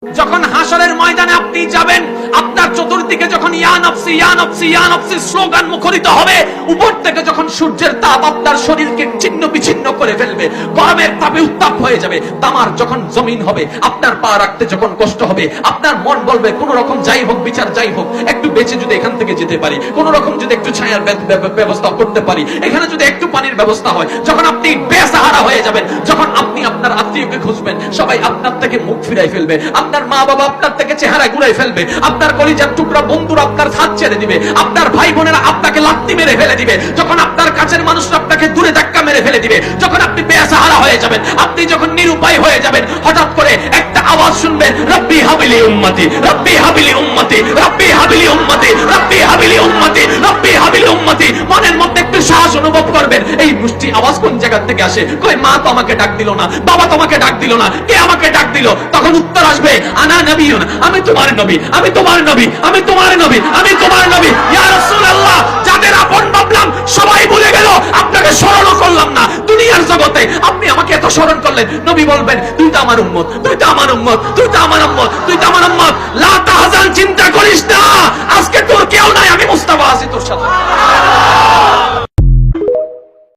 যখন হাসরের ময়দানে আপনি যাবেন, আপনার চতুর্দিকে যখন ইয়া নফসি ইয়া নফসি ইয়া নফসি স্লোগান মুখরিত হবে, উপর থেকে যখন সূর্যের তাপ আপনার শরীরকে ছিন্ন বিচ্ছিন্ন করে ফেলবে, গরমের তাপে উত্তাপ হয়ে যাবে, তামার যখন জমিন হবে, আপনার পা রাখতে যখন কষ্ট হবে, আপনার মন বলবে কোন রকম যাই হোক, বিচার যাই হোক, একটু বেঁচে যদি এখান থেকে যেতে পারি, কোন রকম যদি একটু ছায়ার ব্যবস্থা করতে পারি, এখানে যদি একটু পানির ব্যবস্থা হয়, যখন আপনি বেসাহারা হয়ে যাবেন, যখন আপনি আপনার আত্মীয়কে খুঁজবেন, সবাই আপনার থেকে মুখ ফিরাই ফেলবে, আপনার মা বাবা আপনার থেকে চেহারা ঘুরাই ফেলবে, আপনার কলিজার টুকরা বন্ধুরা আপনার হাত ছেড়ে দিবে, আপনার ভাই বোনেরা আপনাকে লাত্তি মেরে ফেলে দিবে, যখন আপনার কাছের মানুষরা আপনাকে দূরে ধাক্কা মেরে ফেলে দিবে, যখন আপনি বেসাহারা হয়ে যাবেন, আপনি যখন নিরুপায় হয়ে যাবেন, হঠাৎ করে একটা আওয়াজ শুনবেন, রব্বি হাবিলি উম্মতি, রব্বি হাবিলি উম্মতি, রব্বি হাবিলি উম্মতি, রব্বি হাবিলি উম্মতি, রব্বি হাবিলি উম্মতি। মনের মধ্যে একটু সাহস অনুভব করবেন, এই মুষ্টি আওয়াজ কোন জায়গা থেকে আসে? কই মা তো আমাকে ডাক দিল না, বাবা তোমাকে ডাক দিল না, কে আমাকে ডাক দিল? তখন উত্তর আসবে, আনা নবিয়ুন, আমি তোমার নবী, আমি তোমার নবী, আমি তোমার নবী, আমি তোমার নবী। ইয়া রাসূলুল্লাহ, যাদের আপন ভাবলাম সবাই ভুলে গেল, আপনাকে স্মরণও করলাম না। দুনিয়ার জগতে আপনি আমাকে এত স্মরণ করলেন, নবী বলবেন তুই তো আমার উম্মত, তুই তো আমার উম্মত, তুই তো আমার উম্মত, তুই তো আমার উম্মত। লা তাহজান, চিন্তা